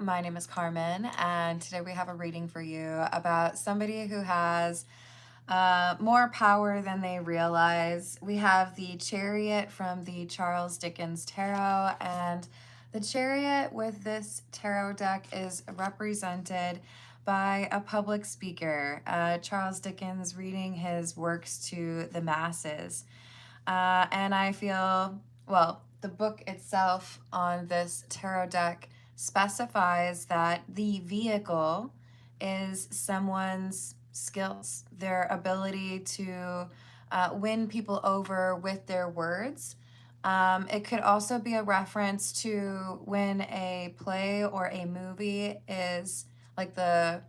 my name is Carmen, and today we have a reading for you about somebody who has more power than they realize. We have the Chariot from the Charles Dickens Tarot, and the Chariot with this tarot deck is represented by a public speaker, Charles Dickens reading his works to the masses. And I feel, well, the book itself on this tarot deck specifies that the vehicle is someone's skills, their ability to win people over with their words. It could also be a reference to when a play or a movie is like the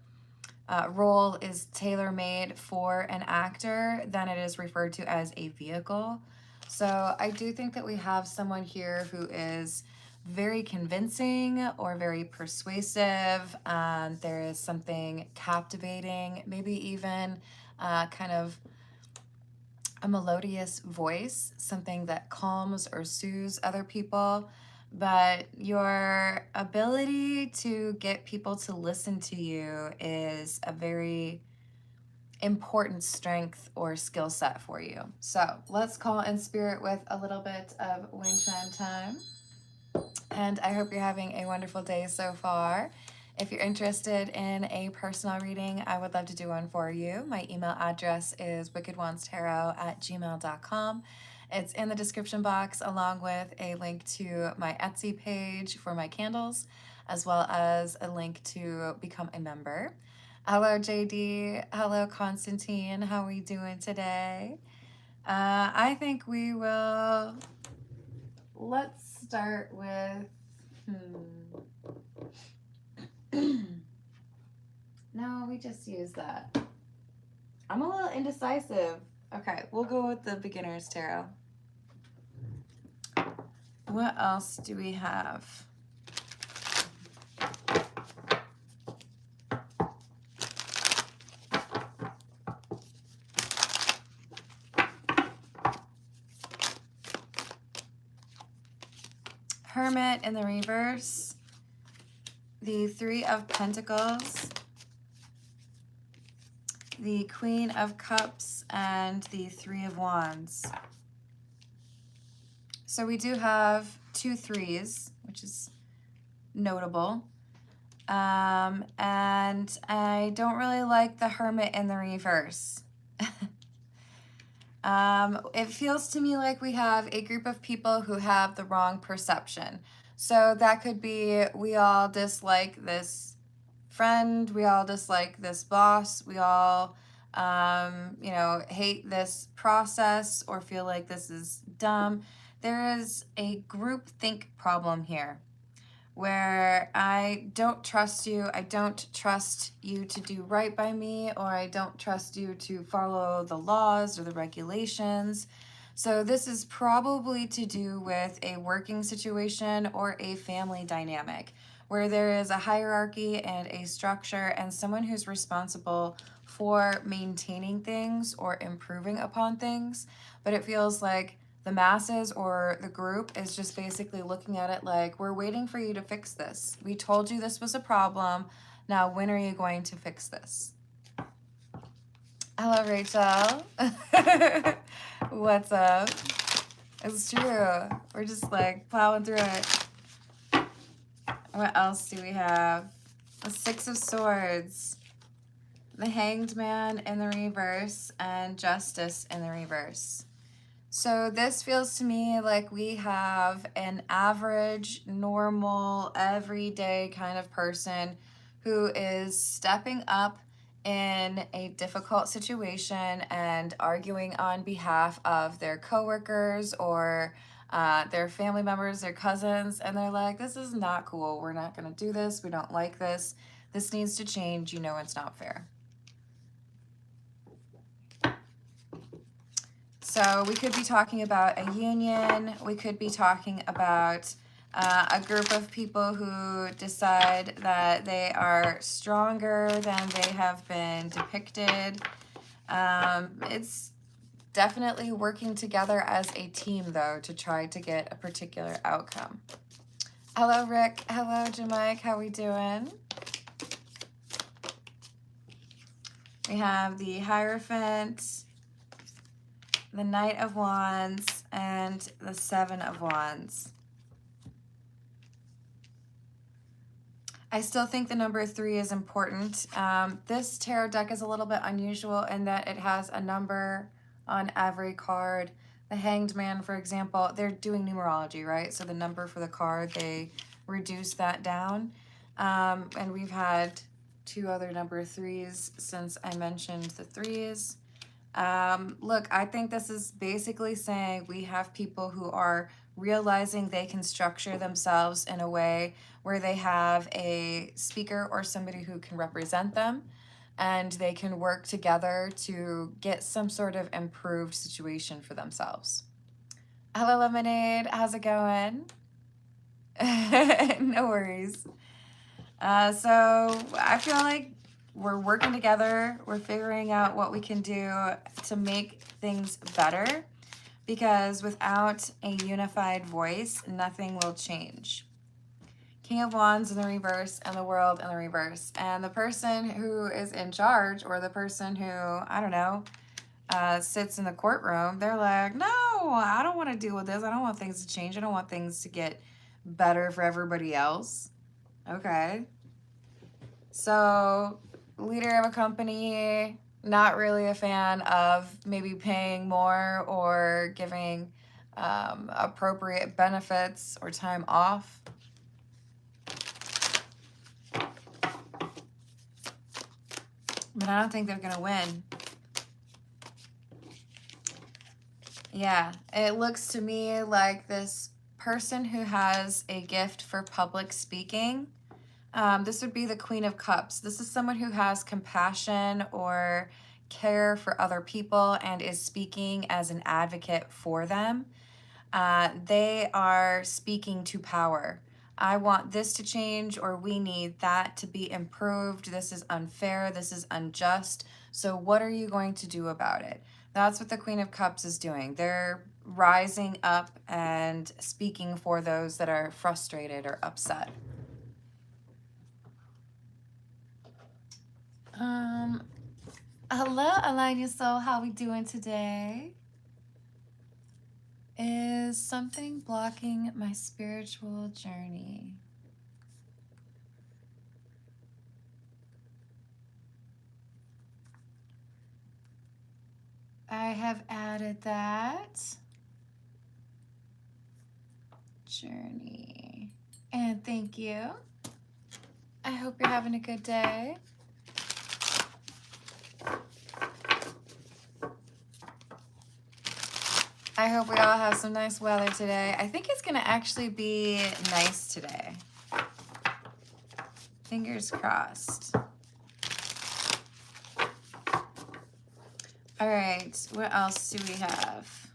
role is tailor-made for an actor, then it is referred to as a vehicle. So I do think that we have someone here who is very convincing or very persuasive. There is something captivating, maybe even kind of a melodious voice, something that calms or soothes other people. But your ability to get people to listen to you is a very important strength or skill set for you. So let's call in spirit with a little bit of wind chime time. And I hope you're having a wonderful day so far. If you're interested in a personal reading, I would love to do one for you. My email address is wickedwandstarot@gmail.com. It's in the description box, along with a link to my Etsy page for my candles, as well as a link to become a member. Hello, JD. Hello, Constantine. How are we doing today? I think we will... Let's start with... No, we just use that. I'm a little indecisive. Okay, we'll go with the beginner's tarot. What else do we have? Hermit in the reverse, the Three of Pentacles, the Queen of Cups, and the Three of Wands. So we do have 2 threes, which is notable. And I don't really like the Hermit in the reverse. It feels to me like we have a group of people who have the wrong perception. So that could be, we all dislike this friend, we all dislike this boss, we all, hate this process or feel like this is dumb. There is a groupthink problem here where I don't trust you, I don't trust you to do right by me, or I don't trust you to follow the laws or the regulations. So this is probably to do with a working situation or a family dynamic where there is a hierarchy and a structure and someone who's responsible for maintaining things or improving upon things. But it feels like the masses or the group is just basically looking at it like, we're waiting for you to fix this. We told you this was a problem. Now, when are you going to fix this? Hello, Rachel. What's up? It's true. We're just like plowing through it. What else do we have? The Six of Swords, the Hanged Man in the reverse, and Justice in the reverse. So this feels to me like we have an average, normal, everyday kind of person who is stepping up in a difficult situation and arguing on behalf of their coworkers or their family members, their cousins, and they're like, this is not cool. We're not going to do this. We don't like this. This needs to change. You know it's not fair. So we could be talking about a union. We could be talking about a group of people who decide that they are stronger than they have been depicted. It's definitely working together as a team, though, to try to get a particular outcome. Hello, Rick. Hello, Jamaica. How we doing? We have the Hierophant, the Knight of Wands, and the Seven of Wands. I still think the number 3 is important. This tarot deck is a little bit unusual in that it has a number on every card. The Hanged Man, for example, they're doing numerology, right? So the number for the card, they reduce that down. And we've had 2 other number 3s since I mentioned the 3s. Look, I think this is basically saying we have people who are realizing they can structure themselves in a way where they have a speaker or somebody who can represent them, and they can work together to get some sort of improved situation for themselves. Hello, Lemonade. How's it going? No worries. So I feel like we're working together. We're figuring out what we can do to make things better, because without a unified voice, nothing will change. King of Wands in the reverse and the World in the reverse. And the person who is in charge, or the person who, I don't know, sits in the courtroom, they're like, no, I don't want to deal with this. I don't want things to change. I don't want things to get better for everybody else. Okay. So, leader of a company, not really a fan of maybe paying more or giving appropriate benefits or time off. But I don't think they're going to win. Yeah, it looks to me like this person who has a gift for public speaking. This would be the Queen of Cups. This is someone who has compassion or care for other people and is speaking as an advocate for them. They are speaking to power. I want this to change, or we need that to be improved. This is unfair. This is unjust. So what are you going to do about it? That's what the Queen of Cups is doing. They're rising up and speaking for those that are frustrated or upset. Hello, Align Your Soul. How we doing today? Is something blocking my spiritual journey? I have added that. Journey. And thank you. I hope you're having a good day. I hope we all have some nice weather today. I think it's going to actually be nice today. Fingers crossed. All right, what else do we have?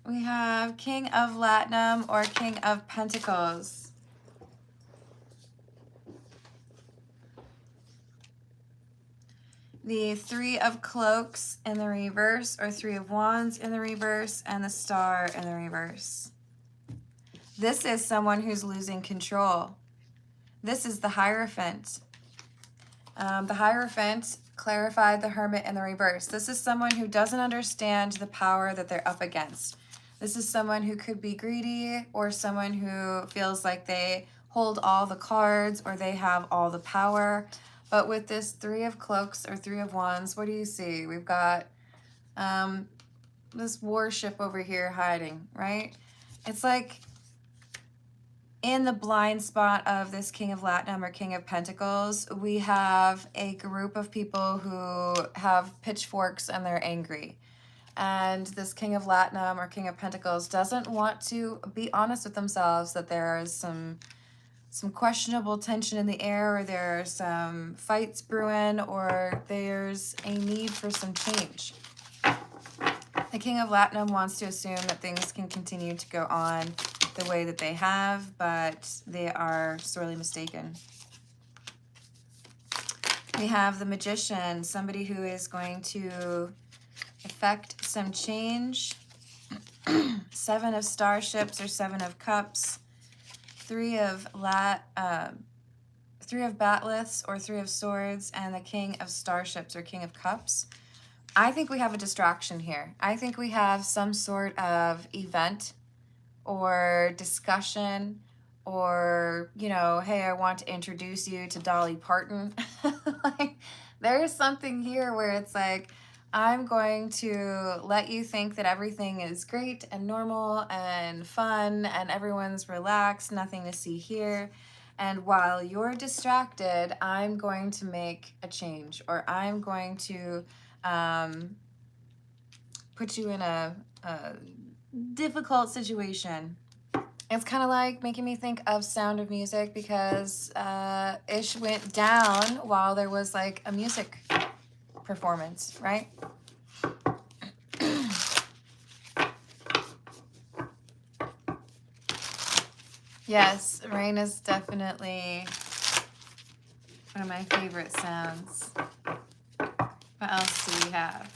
We have King of Latinum or King of Pentacles. The Three of Cloaks in the reverse, or Three of Wands in the reverse, and the Star in the reverse. This is someone who's losing control. This is the Hierophant. The Hierophant clarified the Hermit in the reverse. This is someone who doesn't understand the power that they're up against. This is someone who could be greedy, or someone who feels like they hold all the cards or they have all the power. But with this Three of Cloaks or Three of Wands, what do you see? We've got this warship over here hiding, right? It's like in the blind spot of this King of Latinum or King of Pentacles, we have a group of people who have pitchforks and they're angry. And this King of Latinum or King of Pentacles doesn't want to be honest with themselves that there is some questionable tension in the air, or there are some fights brewing, or there's a need for some change. The King of Latinum wants to assume that things can continue to go on the way that they have, but they are sorely mistaken. We have the Magician, somebody who is going to effect some change. Seven of Starships or Seven of Cups, Three of Batleths or Three of Swords, and the King of Starships or King of Cups. I think we have a distraction here. I think we have some sort of event or discussion or, you know, hey, I want to introduce you to Dolly Parton. Like, there's something here where it's like, I'm going to let you think that everything is great and normal and fun and everyone's relaxed, nothing to see here. And while you're distracted, I'm going to make a change, or I'm going to put you in a difficult situation. It's kind of like making me think of Sound of Music, because Ish went down while there was like a music performance, right? Yes, rain is definitely one of my favorite sounds. What else do we have?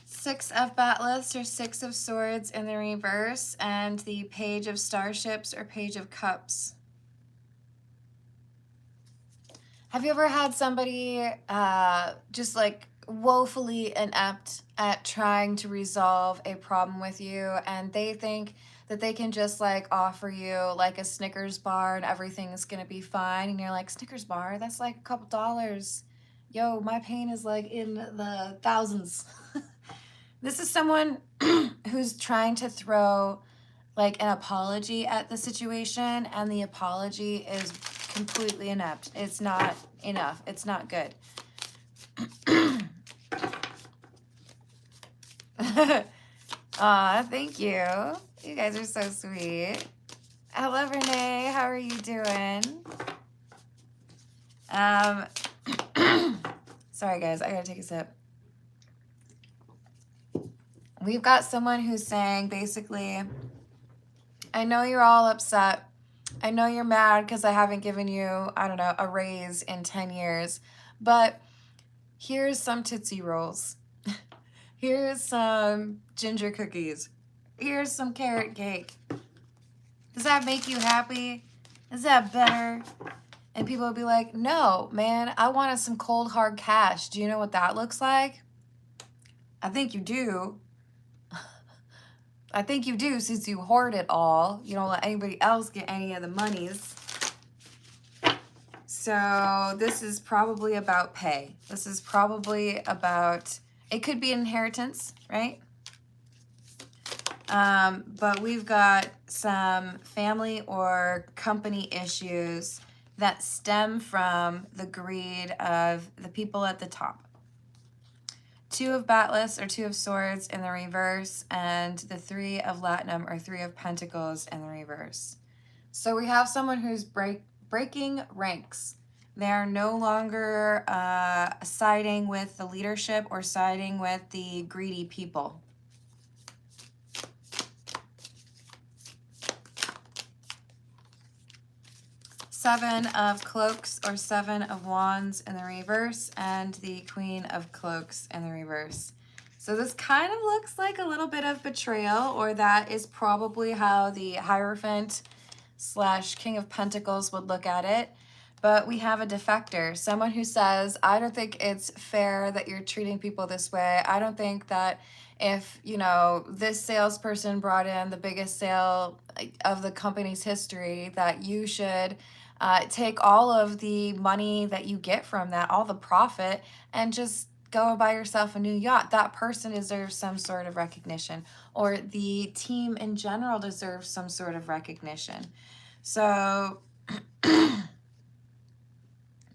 Six of Batleths or Six of Swords in the reverse, and the Page of Starships or Page of Cups. Have you ever had somebody just like woefully inept at trying to resolve a problem with you, and they think that they can just like offer you like a Snickers bar and everything's gonna be fine, and you're like, Snickers bar? That's like a couple dollars. Yo, my pain is like in the thousands. This is someone who's trying to throw like an apology at the situation, and the apology is completely inept. It's not enough. It's not good. Aw, thank you. You guys are so sweet. Hello, Renee. How are you doing? Sorry, guys. I gotta take a sip. We've got someone who's saying, basically, I know you're all upset. I know you're mad because I haven't given you, I don't know, a raise in 10 years. But here's some Tootsie Rolls. Here's some ginger cookies. Here's some carrot cake. Does that make you happy? Is that better? And people will be like, no, man, I wanted some cold, hard cash. Do you know what that looks like? I think you do. I think you do, since you hoard it all. You don't let anybody else get any of the monies. So this is probably about pay. This is probably about, it could be inheritance, right? But we've got some family or company issues that stem from the greed of the people at the top. Two of Batleths or Two of Swords in the reverse, and the Three of Latinum or Three of Pentacles in the reverse. So we have someone who's breaking ranks. They're no longer siding with the leadership or siding with the greedy people. Seven of Cloaks or Seven of Wands in the reverse, and the Queen of Cloaks in the reverse. So this kind of looks like a little bit of betrayal, or that is probably how the Hierophant / King of Pentacles would look at it. But we have a defector, someone who says, I don't think it's fair that you're treating people this way. I don't think that if, you know, this salesperson brought in the biggest sale of the company's history, that you should take all of the money that you get from that, all the profit, and just go and buy yourself a new yacht. That person deserves some sort of recognition, or the team in general deserves some sort of recognition. So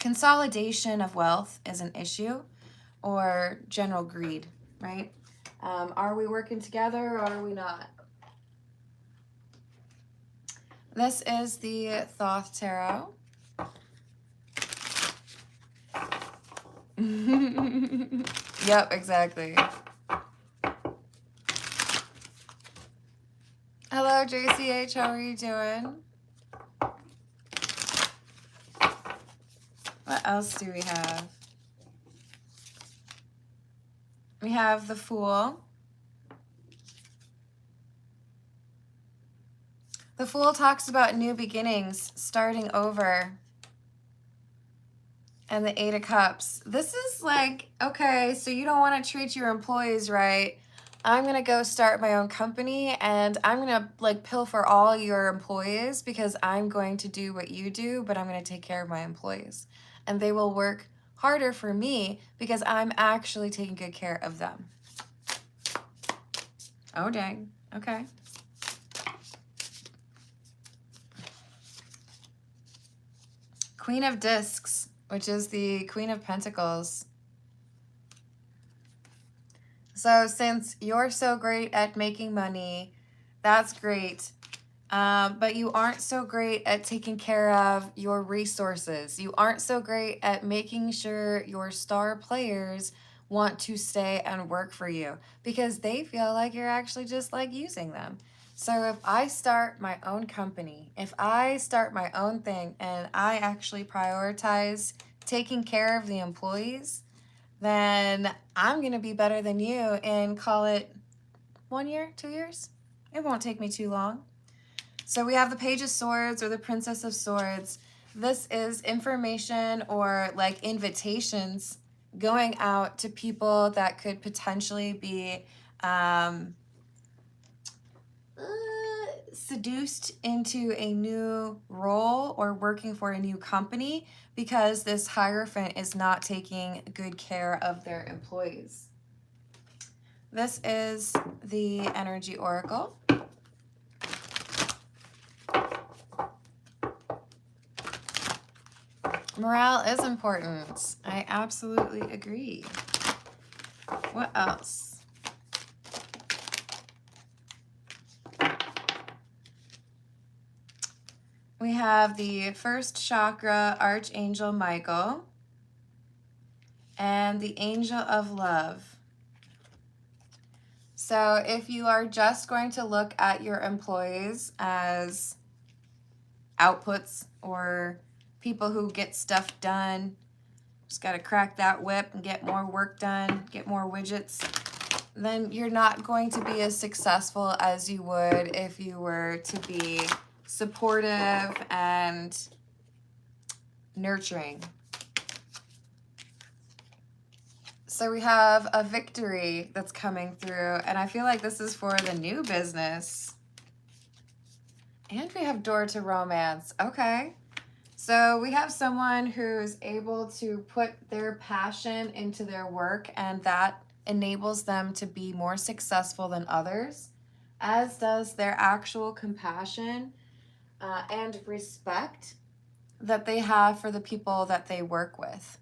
consolidation of wealth is an issue, or general greed, right? Are we working together or are we not? This is the Thoth Tarot. Yep, exactly. Hello, JCH. How are you doing? What else do we have? We have the Fool. The Fool talks about new beginnings, starting over. And the Eight of Cups. This is like, okay, so you don't want to treat your employees right. I'm going to go start my own company and I'm going to like pilfer all your employees because I'm going to do what you do, but I'm going to take care of my employees. And they will work harder for me because I'm actually taking good care of them. Oh, dang. Okay. Queen of Discs, which is the Queen of Pentacles. So since you're so great at making money, that's great. But you aren't so great at taking care of your resources. You aren't so great at making sure your star players want to stay and work for you because they feel like you're actually just like using them. So if I start my own company, if I start my own thing and I actually prioritize taking care of the employees, then I'm going to be better than you and call it 1 year, 2 years. It won't take me too long. So we have the Page of Swords or the Princess of Swords. This is information or like invitations going out to people that could potentially be seduced into a new role or working for a new company because this Hierophant is not taking good care of their employees. This is the Energy Oracle. Morale is important. I absolutely agree. What else? We have the first chakra, Archangel Michael, and the Angel of Love. So if you are just going to look at your employees as outputs or people who get stuff done, just got to crack that whip and get more work done, get more widgets, then you're not going to be as successful as you would if you were to be supportive and nurturing. So we have a victory that's coming through, and I feel like this is for the new business. And we have door to romance. Okay. So we have someone who's able to put their passion into their work, and that enables them to be more successful than others, as does their actual compassion and respect that they have for the people that they work with.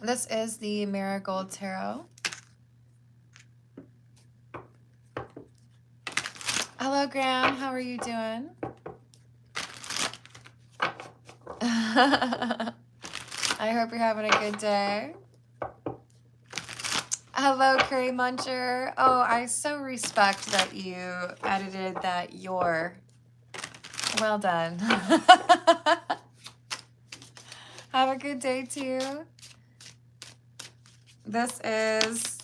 This is the Marigold Tarot. Hello, Graham. How are you doing? I hope you're having a good day. Hello, Curry Muncher. Oh, I so respect that you edited that your. Well done. Have a good day, too. This is...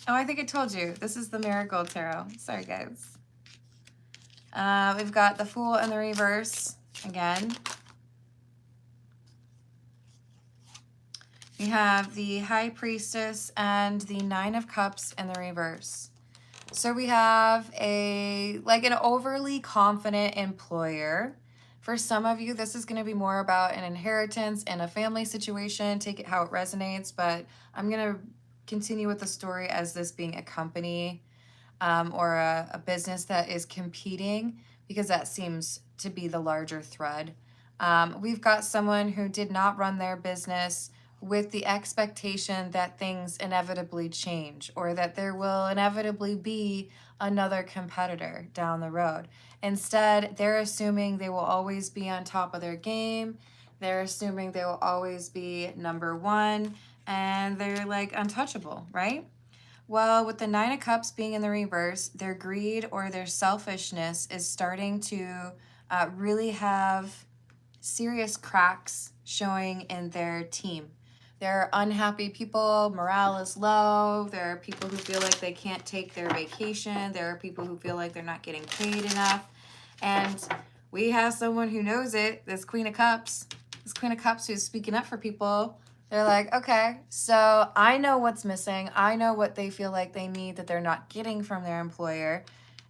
Oh, I think I told you. This is the Marigold Tarot. Sorry, guys. We've got the Fool in the reverse again. We have the High Priestess and the Nine of Cups in the reverse. So we have an overly confident employer. For some of you, this is going to be more about an inheritance and a family situation. Take it how it resonates, but I'm going to continue with the story as this being a company or a business that is competing, because that seems to be the larger thread. We've got someone who did not run their business with the expectation that things inevitably change or that there will inevitably be another competitor down the road. Instead, they're assuming they will always be on top of their game. They're assuming they will always be number one, and they're like untouchable, right? Well, with the Nine of Cups being in the reverse, their greed or their selfishness is starting to really have serious cracks showing in their team. There are unhappy people, morale is low. There are people who feel like they can't take their vacation. There are people who feel like they're not getting paid enough. And we have someone who knows it, this Queen of Cups. This Queen of Cups who's speaking up for people. They're like, okay, so I know what's missing. I know what they feel like they need that they're not getting from their employer.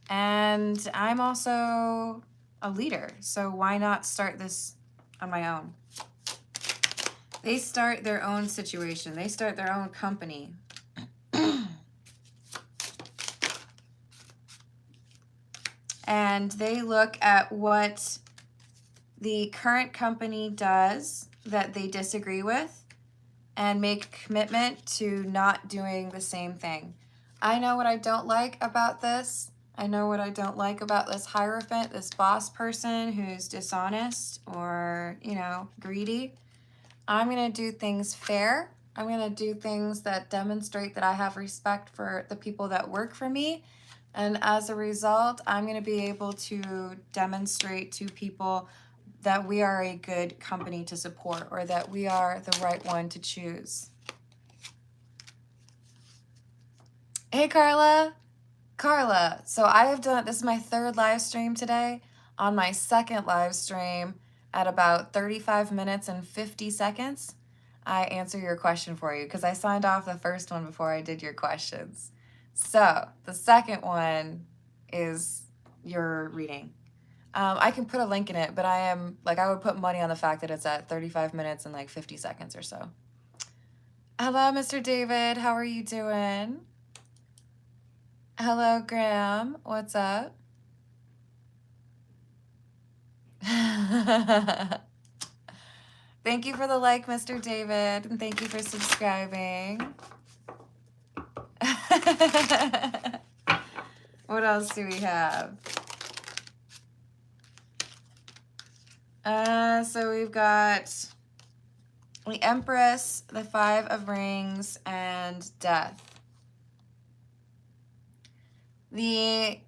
And I'm also a leader. So why not start this on my own? They start their own situation. They start their own company. And they look at what the current company does that they disagree with and make a commitment to not doing the same thing. I know what I don't like about this. I know what I don't like about this Hierophant, this boss person who's dishonest or, you know, greedy. I'm going to do things fair. I'm going to do things that demonstrate that I have respect for the people that work for me. And as a result, I'm going to be able to demonstrate to people that we are a good company to support or that we are the right one to choose. Hey, Carla. Carla, so I have done, this is my 3rd live stream today. On my 2nd live stream at about 35 minutes and 50 seconds, I answer your question for you because I signed off the first one before I did your questions. So the second one is your reading. I can put a link in it, but I would put money on the fact that it's at 35 minutes and like 50 seconds or so. Hello, Mr. David. How are you doing? Hello, Graham. What's up? Thank you for the like, Mr. David, and thank you for subscribing. What else do we have? So we've got the Empress, the 5 of Rings, and Death. The,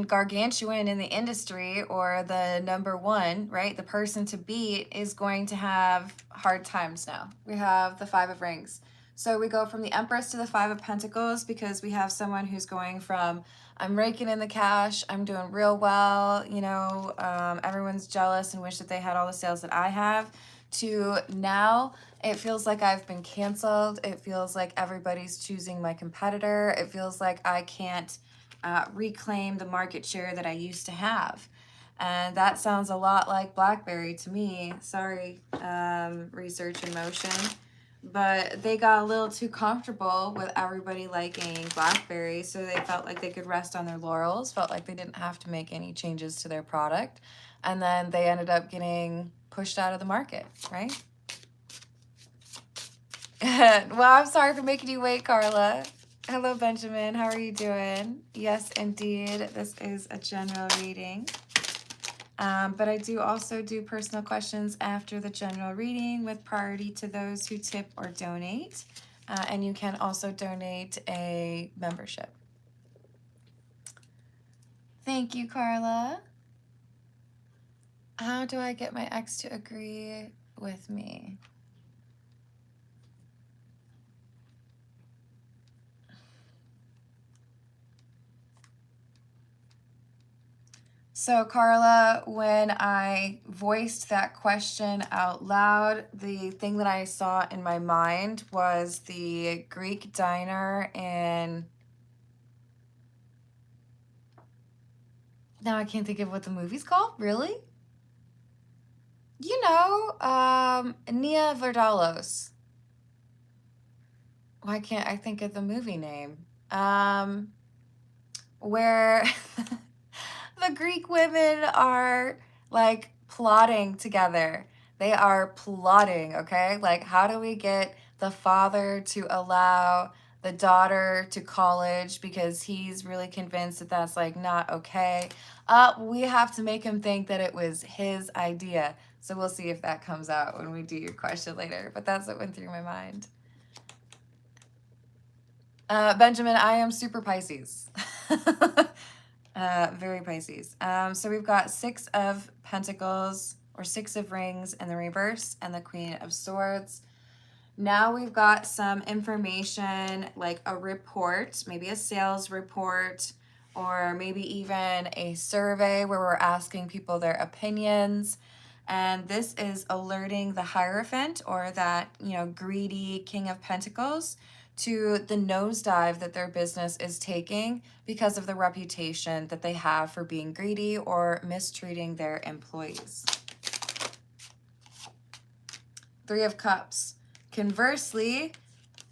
gargantuan in the industry, or the number one, right? The person to beat is going to have hard times now. We have the 5 of Rings. So we go from the Empress to the 5 of Pentacles because we have someone who's going from, I'm raking in the cash, I'm doing real well, you know, everyone's jealous and wish that they had all the sales that I have, to now it feels like I've been canceled. It feels like everybody's choosing my competitor. It feels like I can't reclaim the market share that I used to have. And that sounds a lot like BlackBerry to me. Sorry, Research in Motion. But they got a little too comfortable with everybody liking BlackBerry, so they felt like they could rest on their laurels, felt like they didn't have to make any changes to their product. And then they ended up getting pushed out of the market, right? Well, I'm sorry for making you wait, Carla. Hello, Benjamin. How are you doing? Yes, indeed. This is a general reading. But I do also do personal questions after the general reading with priority to those who tip or donate. And you can also donate a membership. Thank you, Carla. How do I get my ex to agree with me? So, Carla, when I voiced that question out loud, the thing that I saw in my mind was the Greek diner in... Now I can't think of what the movie's called. Really? You know, Nia Vardalos. Why can't I think of the movie name? Where the Greek women are like plotting together. They are plotting, okay? Like, how do we get the father to allow the daughter to college because he's really convinced that that's like not okay? We have to make him think that it was his idea. So we'll see if that comes out when we do your question later. But that's what went through my mind. Benjamin, I am super Pisces. Very Pisces. So we've got 6 of Pentacles, or Six of Rings in the reverse, and the Queen of Swords. Now we've got some information like a report, maybe a sales report, or maybe even a survey where we're asking people their opinions. And this is alerting the Hierophant, or that, greedy King of Pentacles, to the nosedive that their business is taking because of the reputation that they have for being greedy or mistreating their employees. Three of Cups. Conversely,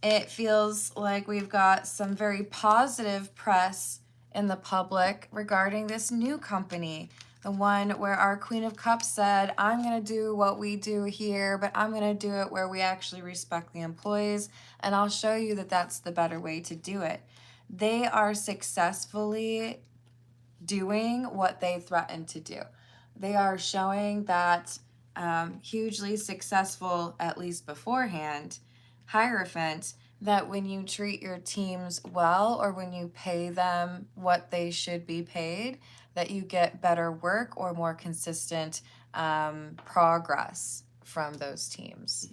it feels like we've got some very positive press in the public regarding this new company. The one where our Queen of Cups said, I'm going to do what we do here, but I'm going to do it where we actually respect the employees, and I'll show you that that's the better way to do it. They are successfully doing what they threatened to do. They are showing that hugely successful, at least beforehand, Hierophant, that when you treat your teams well, or when you pay them what they should be paid, that you get better work or more consistent progress from those teams.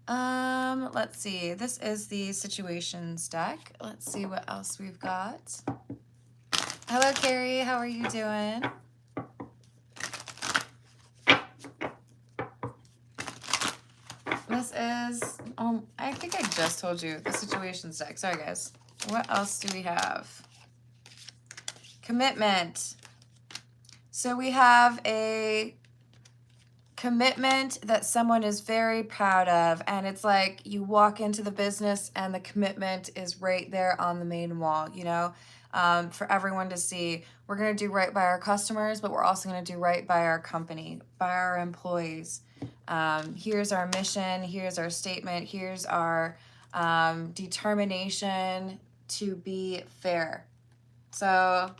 Let's see. This is the situations deck. Let's see what else we've got. Hello, Carrie. How are you doing? This is, I think I just told you the situations deck. Sorry, guys. What else do we have? Commitment. So we have a commitment that someone is very proud of, and it's like you walk into the business and the commitment is right there on the main wall, for everyone to see. We're going to do right by our customers, but we're also going to do right by our company, by our employees. Here's our mission, here's our statement, here's our determination to be fair. So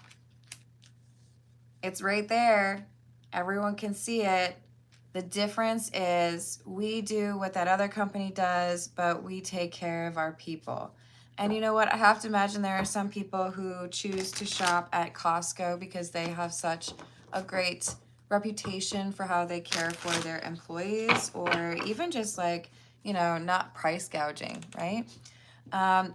it's right there. Everyone can see it. The difference is we do what that other company does, but we take care of our people. And you know what? I have to imagine there are some people who choose to shop at Costco because they have such a great reputation for how they care for their employees, or even just not price gouging, right?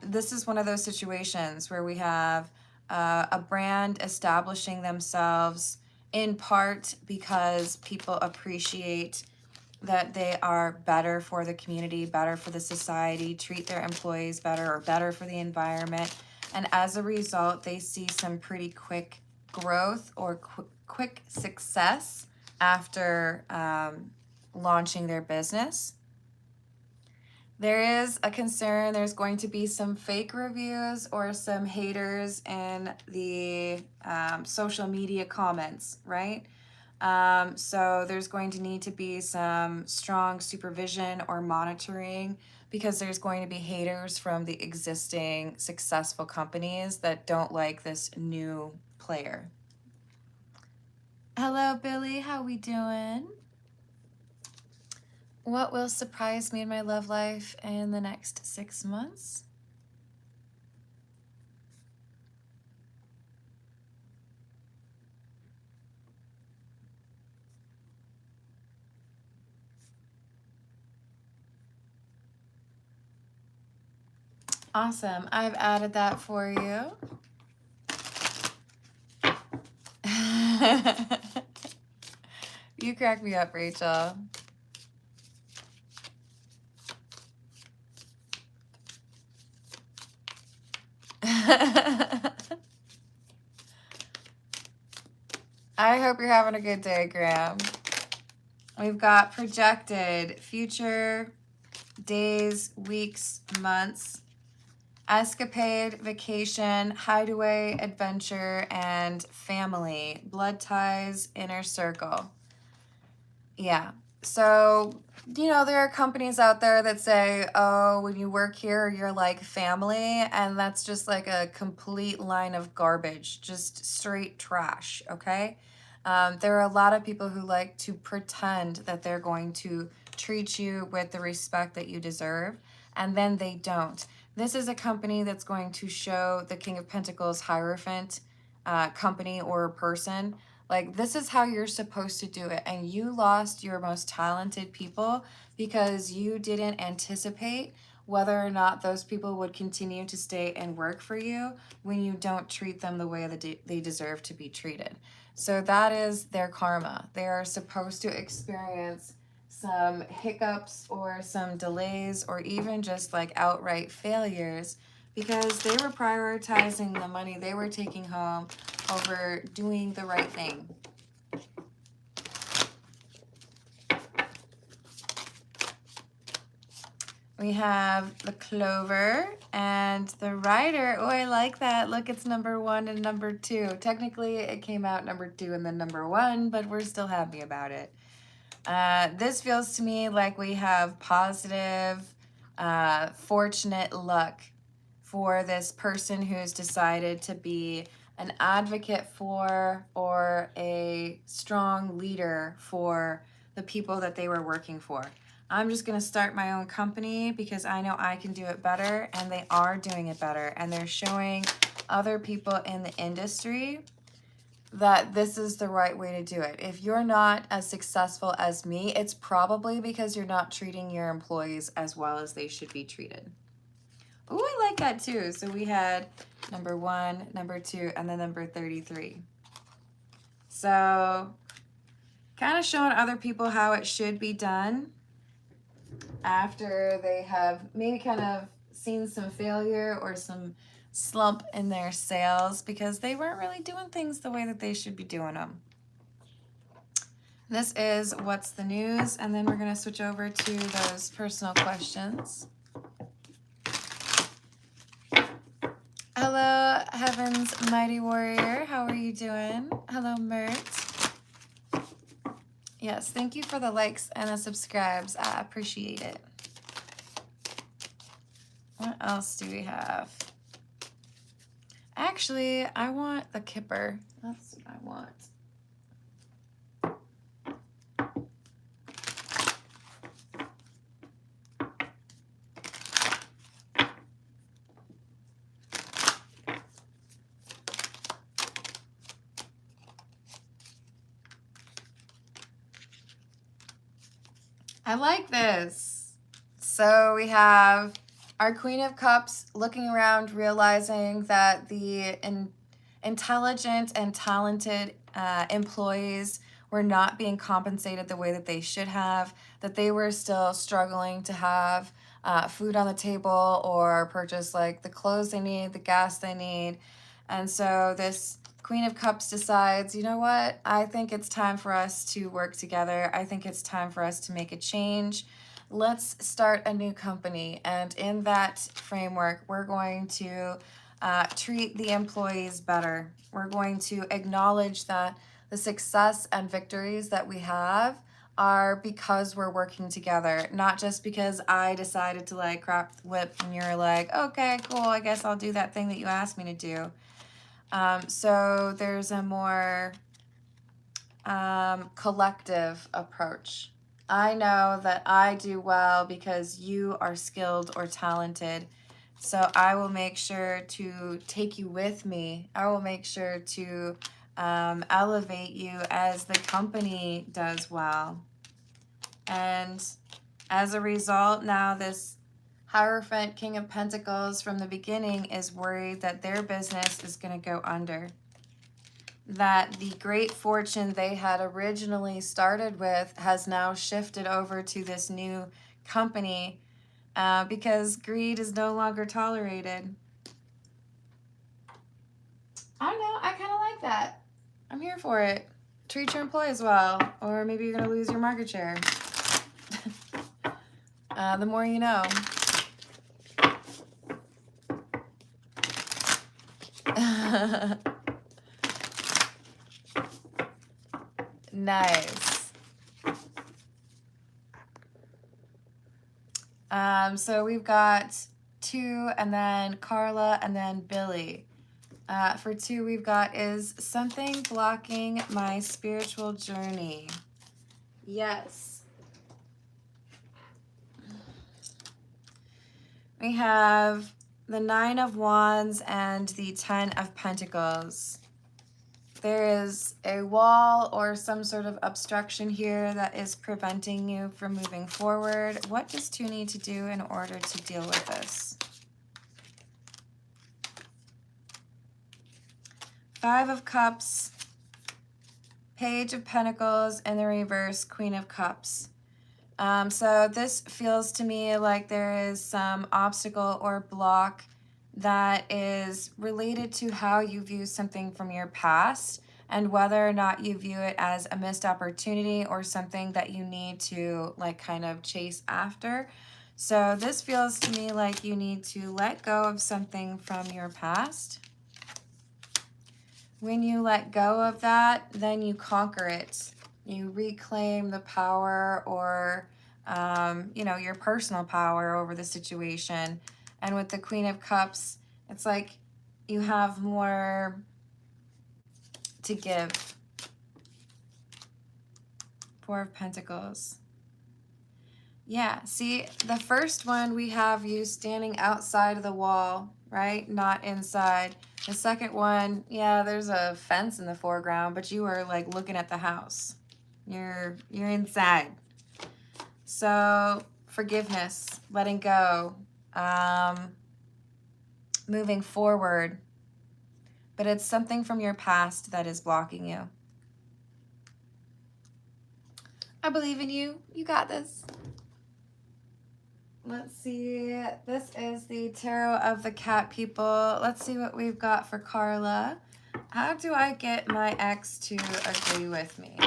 This is one of those situations where we have a brand establishing themselves in part because people appreciate that they are better for the community, better for the society, treat their employees better, or better for the environment. And as a result, they see some pretty quick growth or quick success after launching their business. There is a concern there's going to be some fake reviews or some haters in the social media comments, right? So there's going to need to be some strong supervision or monitoring, because there's going to be haters from the existing successful companies that don't like this new player. Hello, Billy. How we doing? What will surprise me in my love life in the next 6 months? Awesome. I've added that for you. You crack me up, Rachel. I hope you're having a good day, Graham. We've got projected future days, weeks, months, escapade, vacation, hideaway, adventure, and family, blood ties, inner circle. Yeah. So, there are companies out there that say, oh, when you work here, you're like family. And that's just like a complete line of garbage, just straight trash. Okay. There are a lot of people who like to pretend that they're going to treat you with the respect that you deserve, and then they don't. This is a company that's going to show the King of Pentacles Hierophant company or person Like, this is how you're supposed to do it. And you lost your most talented people because you didn't anticipate whether or not those people would continue to stay and work for you when you don't treat them the way that they deserve to be treated. So that is their karma. They are supposed to experience some hiccups or some delays or even just like outright failures because they were prioritizing the money they were taking home over doing the right thing. We have the Clover and the Rider. Oh, I like that. Look, it's number 1 and number 2. Technically, it came out number 2 and then number 1, but we're still happy about it. This feels to me like we have positive, fortunate luck for this person who's decided to be an advocate for or a strong leader for the people that they were working for. I'm just going to start my own company because I know I can do it better, and they are doing it better, and they're showing other people in the industry that this is the right way to do it. If you're not as successful as me, it's probably because you're not treating your employees as well as they should be treated. Oh, I like that too. So we had number 1, number 2, and then number 33. So kind of showing other people how it should be done after they have maybe kind of seen some failure or some slump in their sales because they weren't really doing things the way that they should be doing them. This is What's the News, and then we're going to switch over to those personal questions. Hello, Heaven's Mighty Warrior. How are you doing? Hello, Mert. Yes, thank you for the likes and the subscribes. I appreciate it. What else do we have? Actually, I want the Kipper. That's what I want. I like this. So we have our Queen of Cups looking around, realizing that the intelligent and talented employees were not being compensated the way that they should have, that they were still struggling to have food on the table or purchase like the clothes they need, the gas they need. And so this Queen of Cups decides, you know what? I think it's time for us to work together. I think it's time for us to make a change. Let's start a new company. And in that framework, we're going to treat the employees better. We're going to acknowledge that the success and victories that we have are because we're working together, not just because I decided to like crack the whip and you're like, okay, cool, I guess I'll do that thing that you asked me to do. So there's a more collective approach. I know that I do well because you are skilled or talented. So I will make sure to take you with me. I will make sure to elevate you as the company does well. And as a result, now this Hierophant, King of Pentacles from the beginning is worried that their business is going to go under. That the great fortune they had originally started with has now shifted over to this new company because greed is no longer tolerated. I don't know. I kind of like that. I'm here for it. Treat your employees well, or maybe you're going to lose your market share. The more you know. Nice. So we've got 2 and then Carla and then Billy. For 2 we've got is something blocking my spiritual journey. Yes. We have the 9 of Wands and the 10 of Pentacles. there is a wall or some sort of obstruction here that is preventing you from moving forward. What does 2 need to do in order to deal with this? 5 of Cups, Page of Pentacles, and the reverse, Queen of Cups. So this feels to me like there is some obstacle or block that is related to how you view something from your past and whether or not you view it as a missed opportunity or something that you need to like kind of chase after. So this feels to me like you need to let go of something from your past. When you let go of that, then you conquer it. You reclaim the power or, you know, your personal power over the situation. And with the Queen of Cups, it's like you have more to give. 4 of Pentacles. Yeah, see, the first one, we have you standing outside of the wall, right? Not inside. The second one, yeah, there's a fence in the foreground, but you are like looking at the house. You're inside. So forgiveness, letting go, moving forward. But it's something from your past that is blocking you. I believe in you. You got this. Let's see. This is the Tarot of the Cat people. Let's see what we've got for Carla. How do I get my ex to agree with me?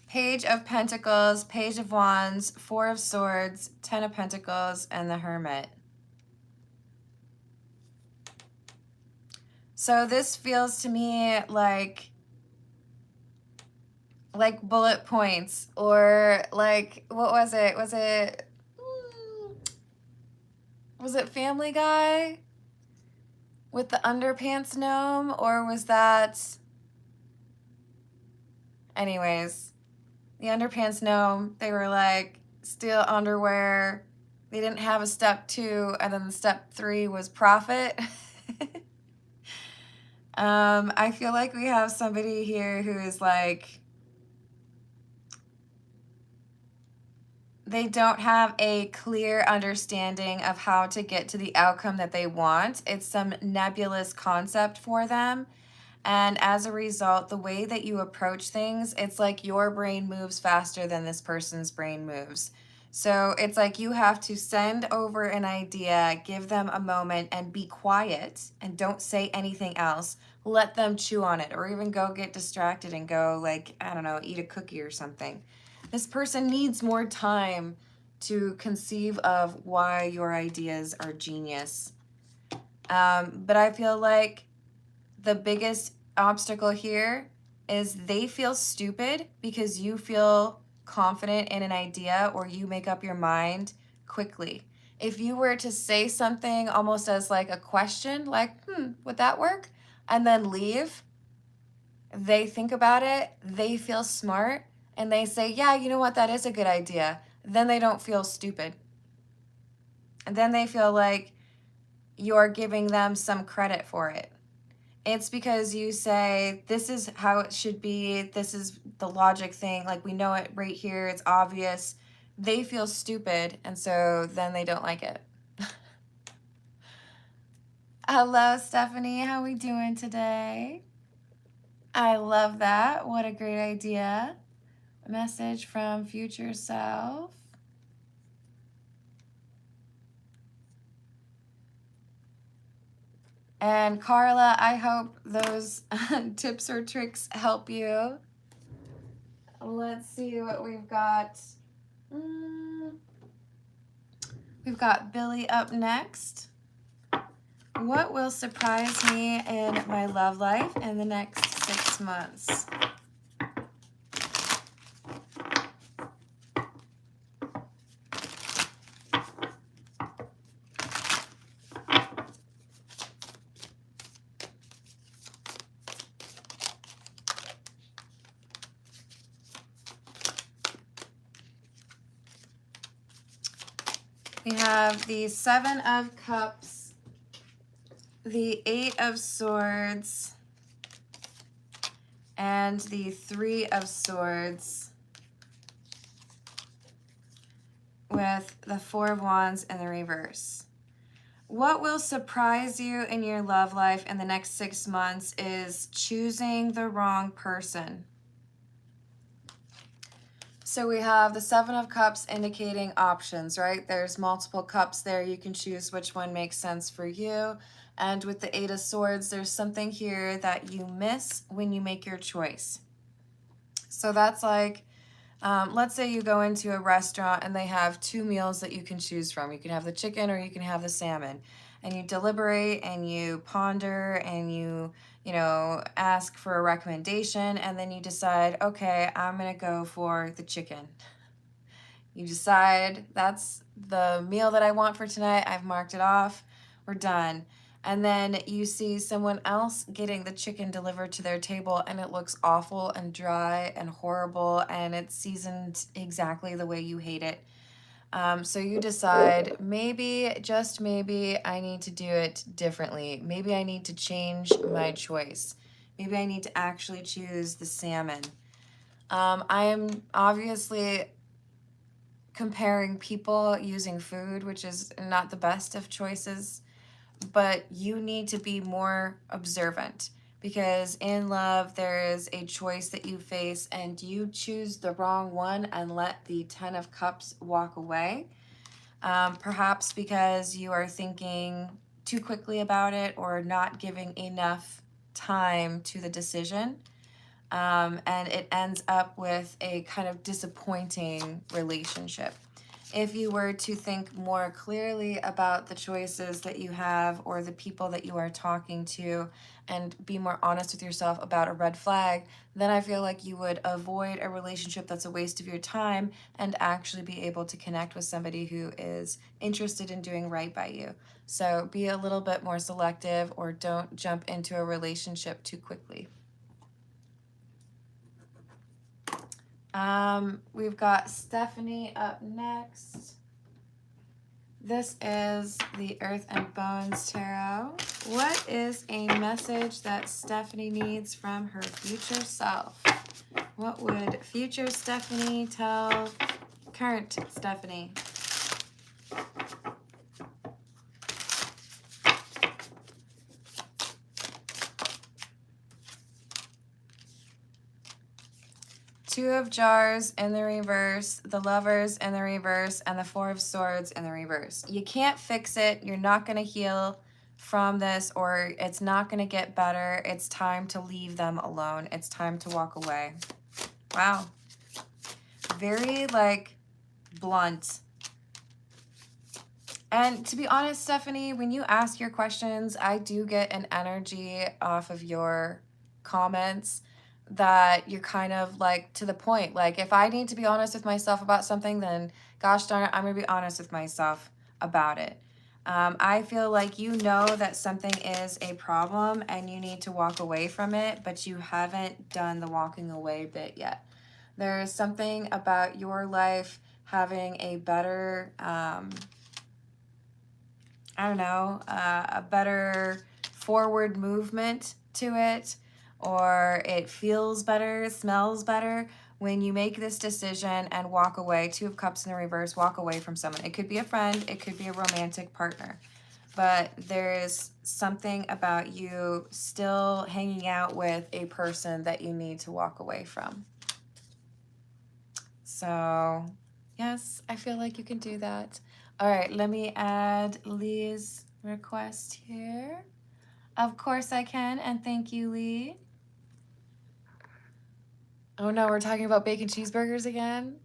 Page of Pentacles, Page of Wands, 4 of Swords, 10 of Pentacles, and the Hermit. So this feels to me like bullet points, or like, what was it? Was it Family Guy with the underpants gnome, or was that... Anyways, the underpants gnome, they were like, steal underwear. They didn't have a step 2, and then the step 3 was profit. I feel like we have somebody here who is like, they don't have a clear understanding of how to get to the outcome that they want. It's some nebulous concept for them. And as a result, the way that you approach things, it's like your brain moves faster than this person's brain moves. So it's like you have to send over an idea, give them a moment, and be quiet and don't say anything else. Let them chew on it, or even go get distracted and go, like, I don't know, eat a cookie or something. This person needs more time to conceive of why your ideas are genius. But I feel like the biggest obstacle here is they feel stupid because you feel confident in an idea, or you make up your mind quickly. If you were to say something almost as like a question, like, would that work? And then leave, they think about it, they feel smart, and they say, yeah, you know what, that is a good idea. Then they don't feel stupid. And then they feel like you're giving them some credit for it. It's because you say, this is how it should be, this is the logic thing, like we know it right here, it's obvious. They feel stupid, and so then they don't like it. Hello, Stephanie, how we doing today? I love that. What a great idea. A message from future self. And Carla, I hope those tips or tricks help you. Let's see what we've got. We've got Billy up next. What will surprise me in my love life in the next 6 months? We have the Seven of Cups, the Eight of Swords, and the Three of Swords, with the Four of Wands in the reverse. What will surprise you in your love life in the next 6 months is choosing the wrong person. So we have the Seven of Cups indicating options, right? There's multiple cups there. You can choose which one makes sense for you. And with the Eight of Swords, there's something here that you miss when you make your choice. So that's like, let's say you go into a restaurant and they have 2 meals that you can choose from. You can have the chicken or you can have the salmon. And you deliberate and you ponder and you ask for a recommendation, and then you decide, okay, I'm going to go for the chicken. You decide that's the meal that I want for tonight. I've marked it off. We're done. And then you see someone else getting the chicken delivered to their table, and it looks awful and dry and horrible, and it's seasoned exactly the way you hate it. So you decide, maybe, just maybe, I need to do it differently. Maybe I need to change my choice. Maybe I need to actually choose the salmon. I am obviously comparing people using food, which is not the best of choices, but you need to be more observant, because in love there is a choice that you face and you choose the wrong one and let the Ten of Cups walk away. Perhaps because you are thinking too quickly about it or not giving enough time to the decision. And it ends up with a kind of disappointing relationship. If you were to think more clearly about the choices that you have or the people that you are talking to and be more honest with yourself about a red flag, then I feel like you would avoid a relationship that's a waste of your time and actually be able to connect with somebody who is interested in doing right by you. So be a little bit more selective, or don't jump into a relationship too quickly. We've got Stephanie up next. This is the Earth and Bones Tarot. What is a message that Stephanie needs from her future self? What would future Stephanie tell current Stephanie? Two of Jars in the reverse, the Lovers in the reverse, and the Four of Swords in the reverse. You can't fix it. You're not going to heal from this, or it's not going to get better. It's time to leave them alone. It's time to walk away. Wow. Very, blunt. And to be honest, Stephanie, when you ask your questions, I do get an energy off of your comments that you're kind of to the point. Like, if I need to be honest with myself about something, then gosh darn it, I'm gonna be honest with myself about it. I feel like you know that something is a problem and you need to walk away from it, but you haven't done the walking away bit yet. There is something about your life having a better, a better forward movement to it, or it feels better, smells better when you make this decision and walk away. Two of Cups in the reverse, walk away from someone. It could be a friend, it could be a romantic partner, but there is something about you still hanging out with a person that you need to walk away from. So yes, I feel like you can do that. All right, let me add Lee's request here. Of course I can, and thank you, Lee. Oh no, we're talking about bacon cheeseburgers again?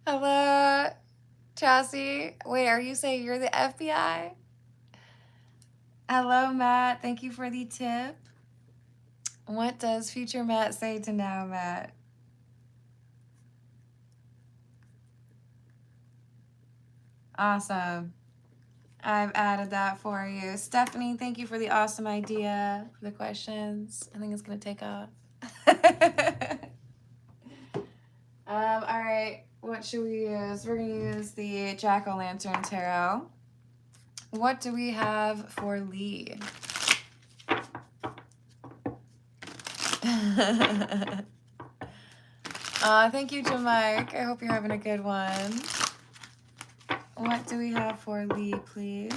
Hello, Chassie. Wait, are you saying you're the FBI? Hello, Matt. Thank you for the tip. What does future Matt say to now, Matt? Awesome. I've added that for you. Stephanie, thank you for the awesome idea for the questions. I think it's going to take off. All right. What should we use? We're going to use the Jack-o'-lantern tarot. What do we have for Lee? Thank you, Jamike. I hope you're having a good one. What do we have for Lee, please?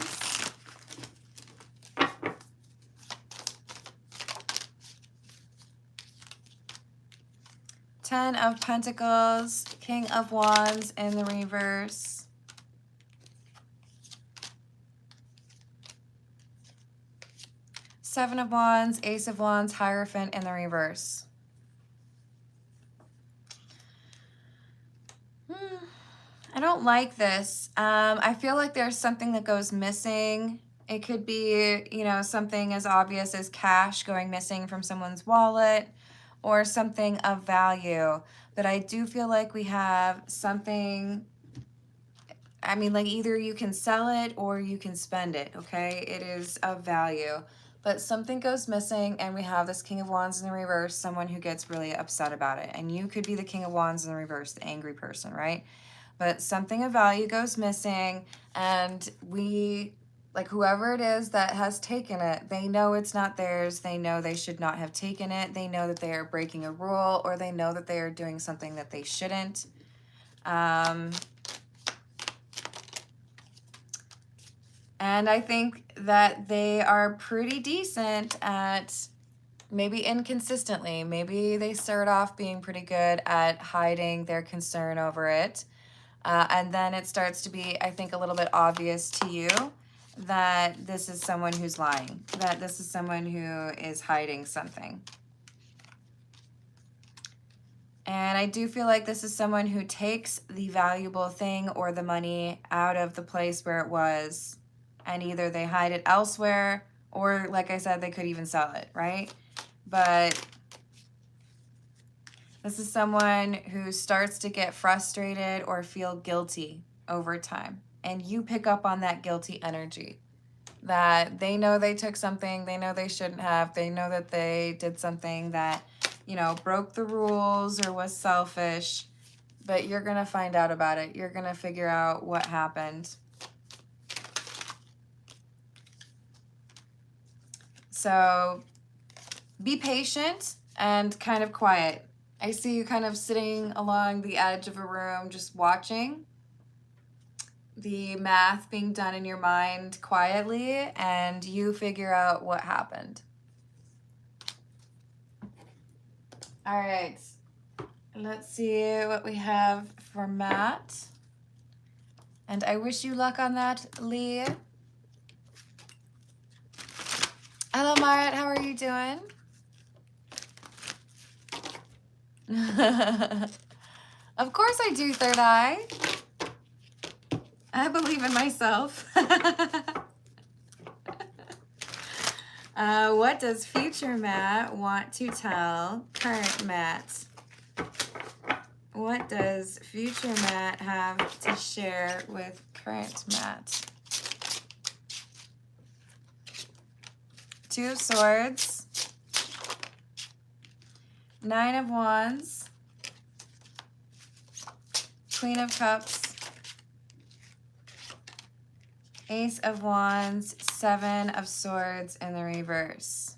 Ten of Pentacles, King of Wands in the reverse. Seven of Wands, Ace of Wands, Hierophant in the reverse. I don't like this. I feel like there's something that goes missing. It could be, you know, something as obvious as cash going missing from someone's wallet or something of value. But I do feel like we have something, I mean, like either you can sell it or you can spend it, okay? It is of value. But something goes missing and we have this King of Wands in the reverse, someone who gets really upset about it. And you could be the King of Wands in the reverse, the angry person, right? But something of value goes missing and we, like whoever it is that has taken it, they know it's not theirs. They know they should not have taken it. They know that they are breaking a rule or they know that they are doing something that they shouldn't. And I think that they are pretty decent at maybe inconsistently. Maybe they start off being pretty good at hiding their concern over it. And then it starts to be, I think, a little bit obvious to you that this is someone who's lying, that this is someone who is hiding something. And I do feel like this is someone who takes the valuable thing or the money out of the place where it was, and either they hide it elsewhere or, like I said, they could even sell it, right? But this is someone who starts to get frustrated or feel guilty over time. And you pick up on that guilty energy. That they know they took something, they know they shouldn't have, they know that they did something that, you know, broke the rules or was selfish. But you're going to find out about it. You're going to figure out what happened. So be patient and kind of quiet. I see you kind of sitting along the edge of a room just watching the math being done in your mind quietly, and you figure out what happened. All right, let's see what we have for Matt. And I wish you luck on that, Lee. Hello, Marit. How are you doing? Of course I do, Third Eye. I believe in myself. What does future Matt want to tell current Matt? What does future Matt have to share with current Matt? Two of Swords, Nine of Wands, Queen of Cups, Ace of Wands, Seven of Swords in the reverse.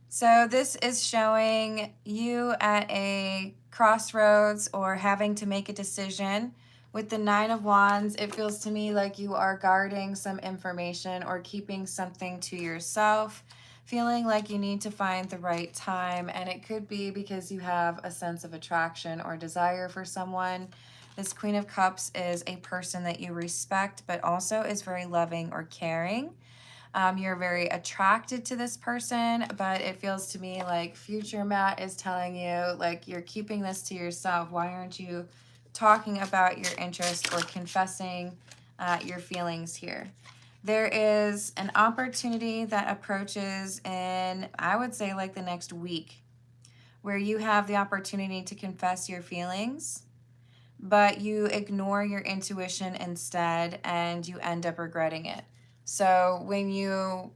So this is showing you at a crossroads or having to make a decision. With the Nine of Wands, it feels to me like you are guarding some information or keeping something to yourself, feeling like you need to find the right time. And it could be because you have a sense of attraction or desire for someone. This Queen of Cups is a person that you respect, but also is very loving or caring. You're very attracted to this person, but it feels to me like future Matt is telling you, like, you're keeping this to yourself. Why aren't you talking about your interest or confessing your feelings here? There is an opportunity that approaches in, I would say, like the next week, where you have the opportunity to confess your feelings, but you ignore your intuition instead and you end up regretting it. So when you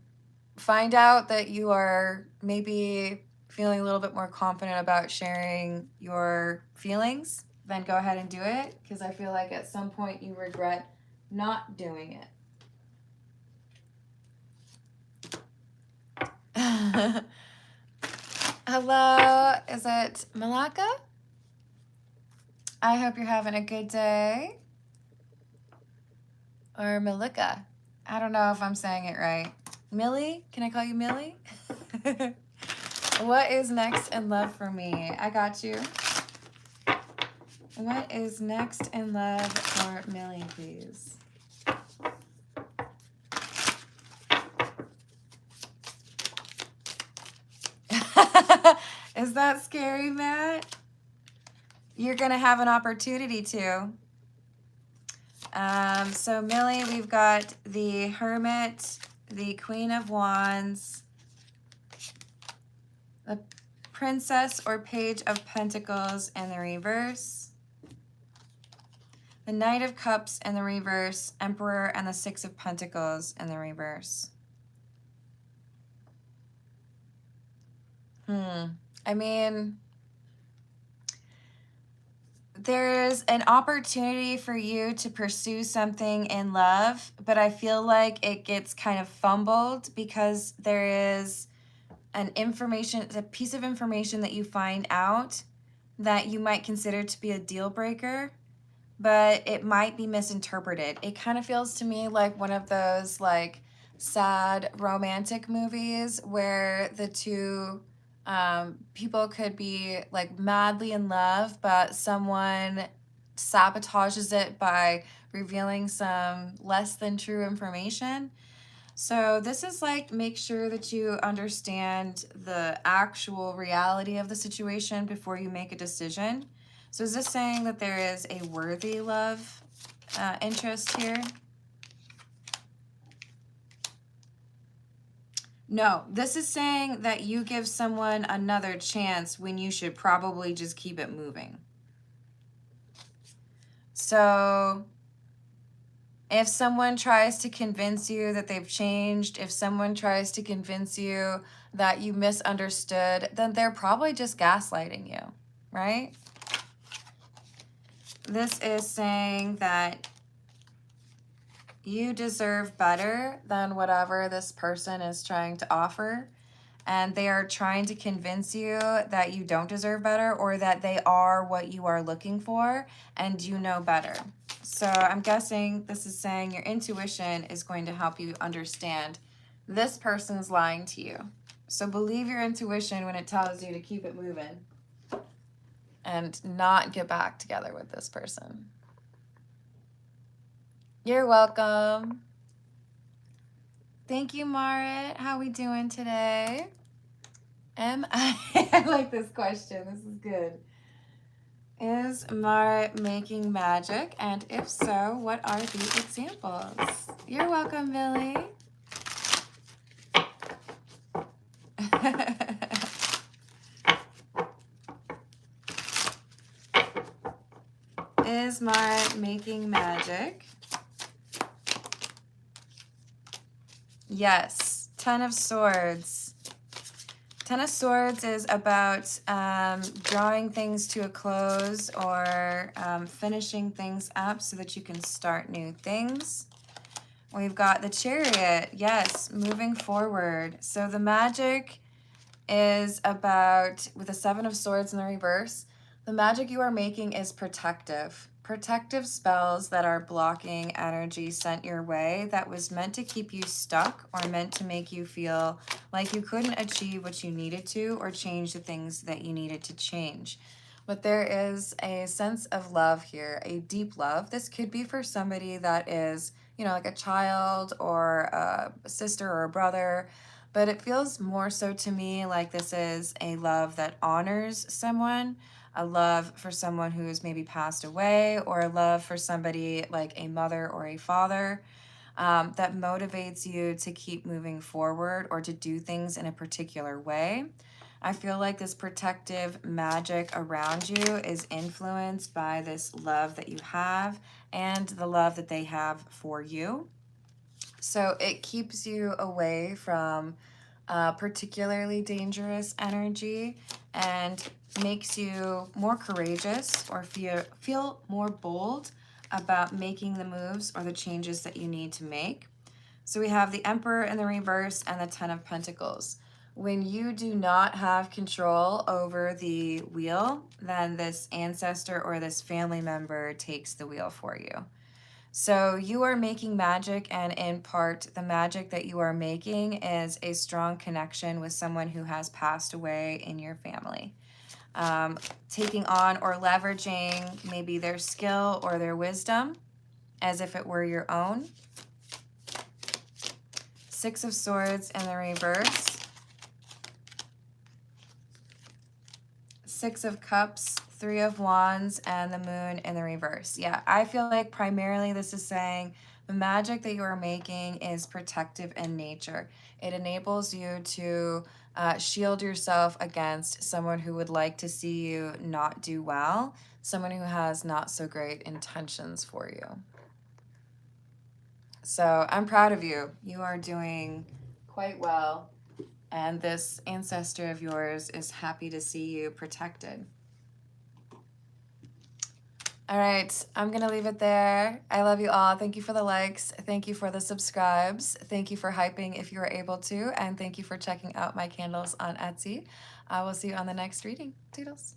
find out that you are maybe feeling a little bit more confident about sharing your feelings, then go ahead and do it, because I feel like at some point you regret not doing it. Hello, is it Malaka? I hope you're having a good day. Or Malika. I don't know if I'm saying it right. Millie? Can I call you Millie? What is next in love for me? I got you. What is next in love for Millie, please? Is that scary, Matt? You're going to have an opportunity to. So, Millie, we've got the Hermit, the Queen of Wands, the Princess or Page of Pentacles in the reverse, the Knight of Cups in the reverse, Emperor, and the Six of Pentacles in the reverse. I mean, there's an opportunity for you to pursue something in love, but I feel like it gets kind of fumbled because there is a piece of information that you find out that you might consider to be a deal breaker, but it might be misinterpreted. It kind of feels to me like one of those like sad romantic movies where the two people could be like madly in love, but someone sabotages it by revealing some less than true information. So this is like, make sure that you understand the actual reality of the situation before you make a decision. So is this saying that there is a worthy love interest here? No, this is saying that you give someone another chance when you should probably just keep it moving. So if someone tries to convince you that they've changed, if someone tries to convince you that you misunderstood, then they're probably just gaslighting you, right? This is saying that you deserve better than whatever this person is trying to offer. And they are trying to convince you that you don't deserve better, or that they are what you are looking for and you know better. So I'm guessing this is saying your intuition is going to help you understand this person's lying to you. So believe your intuition when it tells you to keep it moving and not get back together with this person. You're welcome. Thank you, Marit. How we doing today? I like this question. This is good. Is Marit making magic? And if so, what are the examples? You're welcome, Millie. Is Marit making magic? Yes. Ten of Swords. Ten of Swords is about drawing things to a close, or finishing things up so that you can start new things. We've got the Chariot. Yes, moving forward. So the magic is about, with the Seven of Swords in the reverse, the magic you are making is protective. Protective spells that are blocking energy sent your way that was meant to keep you stuck, or meant to make you feel like you couldn't achieve what you needed to, or change the things that you needed to change. But there is a sense of love here, a deep love. This could be for somebody that is, you know, like a child or a sister or a brother, but it feels more so to me like this is a love that honors someone, a love for someone who's maybe passed away, or a love for somebody like a mother or a father, that motivates you to keep moving forward or to do things in a particular way. I feel like this protective magic around you is influenced by this love that you have and the love that they have for you. So it keeps you away from particularly dangerous energy, and makes you more courageous or feel more bold about making the moves or the changes that you need to make. So we have the Emperor in the reverse and the Ten of Pentacles. When you do not have control over the wheel, then this ancestor or this family member takes the wheel for you. So you are making magic, and in part, the magic that you are making is a strong connection with someone who has passed away in your family. Taking on or leveraging maybe their skill or their wisdom as if it were your own. Six of Swords in the reverse. Six of Cups, Three of Wands, and the Moon in the reverse. Yeah, I feel like primarily this is saying the magic that you are making is protective in nature. It enables you to shield yourself against someone who would like to see you not do well, someone who has not so great intentions for you. So I'm proud of you. You are doing quite well. And this ancestor of yours is happy to see you protected. All right, I'm going to leave it there. I love you all. Thank you for the likes. Thank you for the subscribes. Thank you for hyping if you were able to. And thank you for checking out my candles on Etsy. I will see you on the next reading. Toodles.